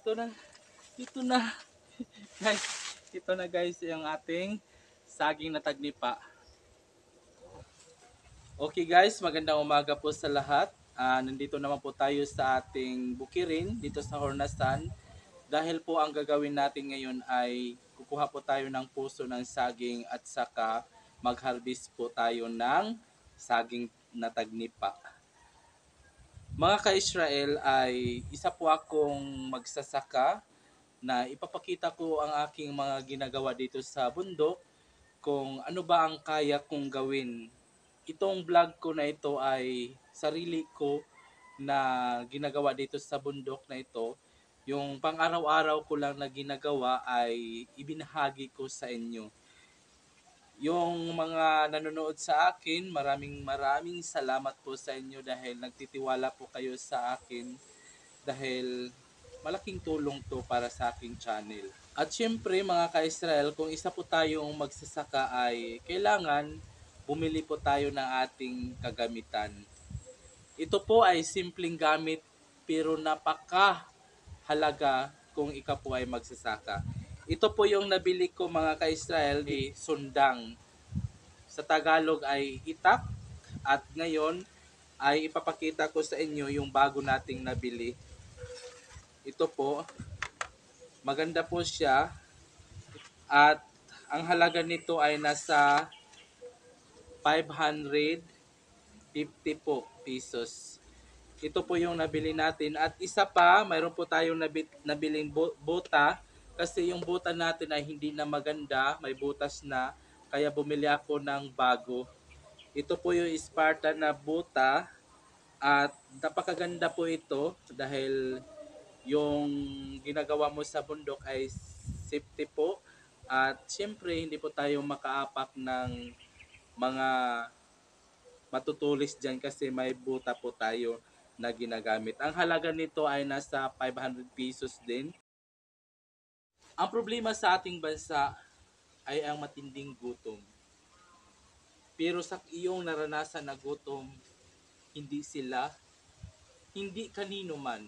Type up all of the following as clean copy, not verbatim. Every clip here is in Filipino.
Ito na. Ito na. Guys, ito na guys yung ating saging na tagnipa. Okay guys, magandang umaga po sa lahat. Nandito naman po tayo sa ating bukirin dito sa Hornasan. Dahil po ang gagawin natin ngayon ay kukuha po tayo ng puso ng saging at saka mag-harvest po tayo ng saging na tagnipa. Mga ka-Israel ay isa po akong magsasaka na ipapakita ko ang aking mga ginagawa dito sa bundok kung ano ba ang kaya kong gawin. Itong vlog ko na ito ay sarili ko na ginagawa dito sa bundok na ito. Yung pang-araw-araw ko lang na ginagawa ay ibinahagi ko sa inyo. Yung mga nanonood sa akin, maraming salamat po sa inyo dahil nagtitiwala po kayo sa akin dahil malaking tulong to para sa aking channel. At syempre mga ka-Israel, kung isa po tayong magsasaka ay kailangan bumili po tayo ng ating kagamitan. Ito po ay simpleng gamit pero napaka-halaga kung ikaw po ay magsasaka. Ito po yung nabili ko mga ka-Israel di sundang. Sa Tagalog ay itak at ngayon ay ipapakita ko sa inyo yung bago nating nabili. Ito po, maganda po siya at ang halaga nito ay nasa 550 po pesos. Ito po yung nabili natin at isa pa, mayroon po tayong nabiling buta kasi yung buta natin ay hindi na maganda, may butas na kaya bumili ako ng bago. Ito po yung Spartan na buta at napakaganda po ito dahil yung ginagawa mo sa bundok ay safety po at syempre hindi po tayo makaapak ng mga matutulis dyan kasi may buta po tayo na ginagamit. Ang halaga nito ay nasa 500 pesos din. Ang problema sa ating bansa ay ang matinding gutom. Pero sa iyong naranasan na gutom, hindi kanino man.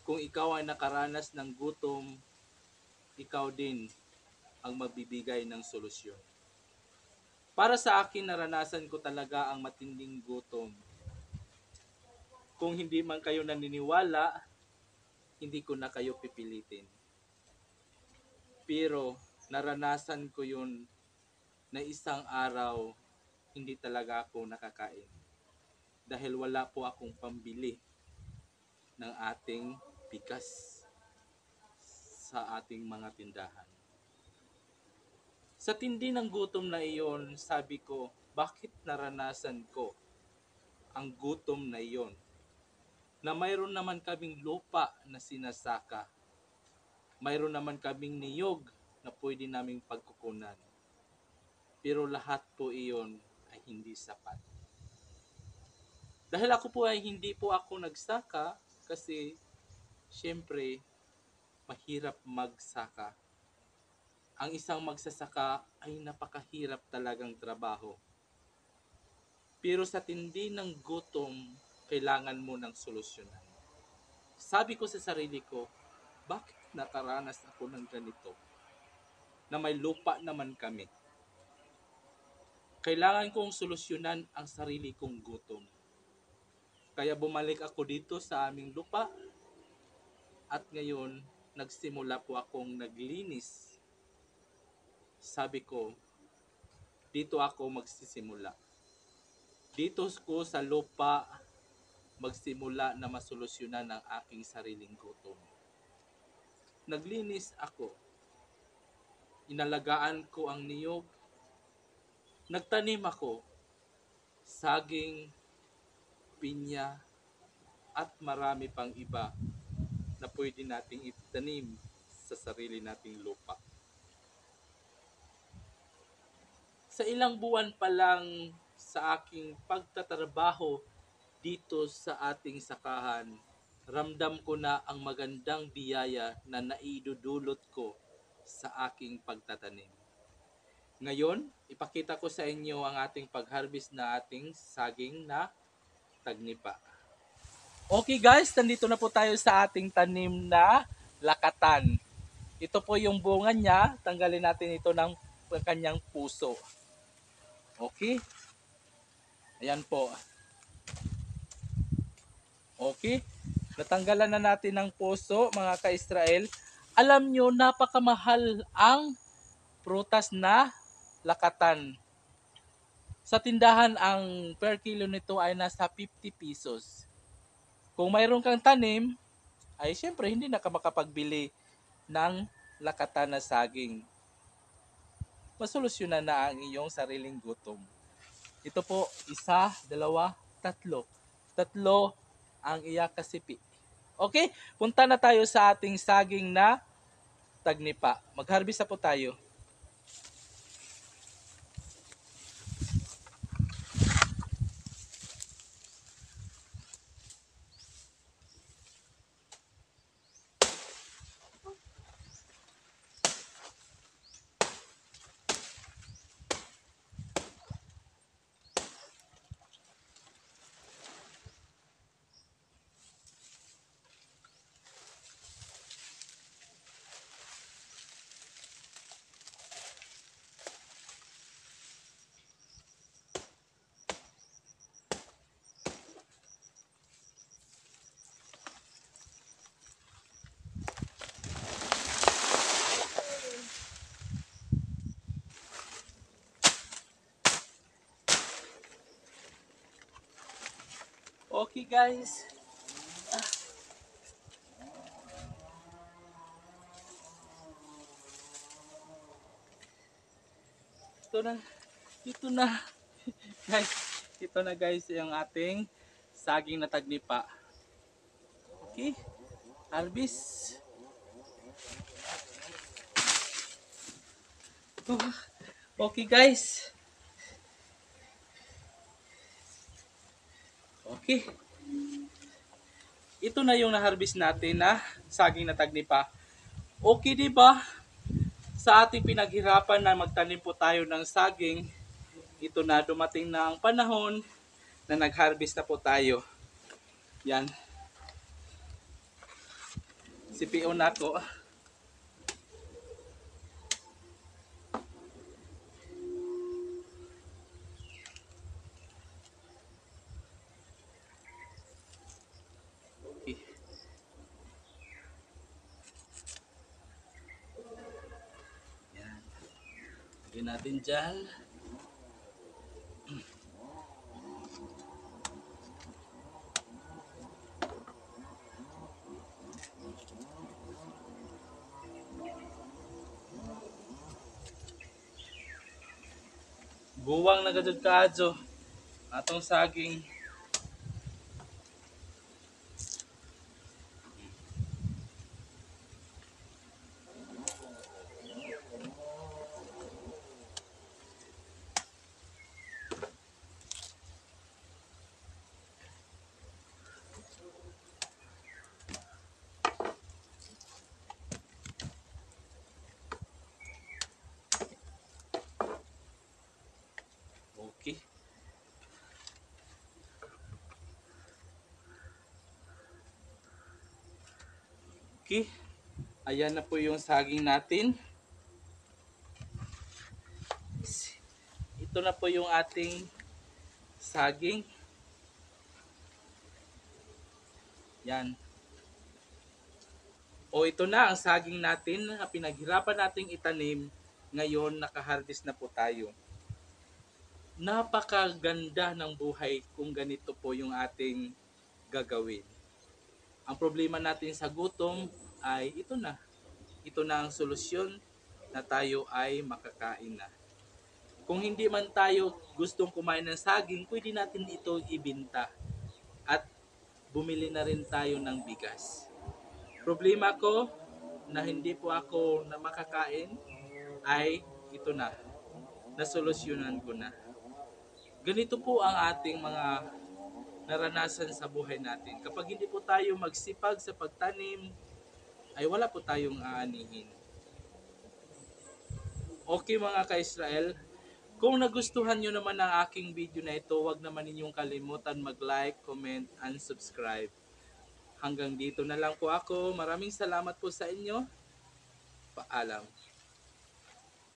Kung ikaw ay nakaranas ng gutom, ikaw din ang magbibigay ng solusyon. Para sa akin, naranasan ko talaga ang matinding gutom. Kung hindi man kayo naniniwala, hindi ko na kayo pipilitin. Pero naranasan ko yun na isang araw, hindi talaga ako nakakain. Dahil wala po akong pambili ng ating bigas sa ating mga tindahan. Sa tindi ng gutom na iyon, sabi ko, bakit naranasan ko ang gutom na iyon? Na mayroon naman kaming lupa na sinasaka. Mayroon naman kaming niyog na pwede naming pagkukunan. Pero lahat po iyon ay hindi sapat. Dahil ako po ay hindi po ako nagsaka kasi syempre mahirap magsaka. Ang isang magsasaka ay napakahirap talagang trabaho. Pero sa tindi ng gutom, kailangan mo ng solusyonan. Sabi ko sa sarili ko, bakit nakaranas ako ng ganito? Na may lupa naman kami. Kailangan kong solusyonan ang sarili kong gutom. Kaya bumalik ako dito sa aming lupa at ngayon nagsimula po akong naglinis. Sabi ko, dito ako magsisimula. Dito ko sa lupa magsimula na masolusyonan ang aking sariling gutom. Naglinis ako. Inalagaan ko ang niyog. Nagtanim ako. Saging, pinya, at marami pang iba na pwede nating itanim sa sarili nating lupa. Sa ilang buwan pa lang sa aking pagtatrabaho dito sa ating sakahan, ramdam ko na ang magandang biyaya na naidudulot ko sa aking pagtatanim. Ngayon, ipakita ko sa inyo ang ating pag-harvest na ating saging na tagnipa. Okay guys, nandito na po tayo sa ating tanim na lakatan. Ito po yung bunga niya. Tanggalin natin ito ng kanyang puso. Okay? Ayan po. Okay? Natanggalan na natin ng puso, mga ka-Israel. Alam nyo, napakamahal ang prutas na lakatan. Sa tindahan, ang per kilo nito ay nasa 50 pesos. Kung mayroon kang tanim, ay syempre hindi na ka makapagbili ng lakatan na saging. Masolusyonan na ang iyong sariling gutom. Ito po, isa, dalawa, tatlo. Tatlo ang iya kasipi. Okay, punta na tayo sa ating saging na tagnipa. Mag-harvest na po tayo. Okay guys. Ito na. Ito na. Guys, ito na guys yung ating saging na tagnipa. Okay? Harvest. Okay guys. Okay. Ito na yung na-harvest natin na saging na tagnipa. Okay, di ba? Sa ating pinaghirapan na magtanim po tayo ng saging, ito na dumating na ang panahon na nag-harvest na po tayo. Yan. CPO na ako. Okay. Yan. Lagyan natin dyan. Buwang na gadud kaadyo atong saging. Okay. Okay. Ayan na po yung saging natin. Ito na po yung ating saging. Yan. O ito na ang saging natin na pinaghirapan nating itanim. Ngayon nakaharvest na po tayo. Napakaganda ng buhay kung ganito po yung ating gagawin. Ang problema natin sa gutom ay ito na. Ito na ang solusyon na tayo ay makakain na. Kung hindi man tayo gustong kumain ng saging, pwede natin ito ibinta at bumili na rin tayo ng bigas. Problema ko na hindi po ako na makakain ay ito na. Nasolusyonan ko na. Ganito po ang ating mga naranasan sa buhay natin. Kapag hindi po tayo magsipag sa pagtanim, ay wala po tayong aanihin. Okay mga ka-Israel, kung nagustuhan nyo naman ang aking video na ito, huwag naman ninyong kalimutan mag-like, comment, and subscribe. Hanggang dito na lang po ako. Maraming salamat po sa inyo. Paalam.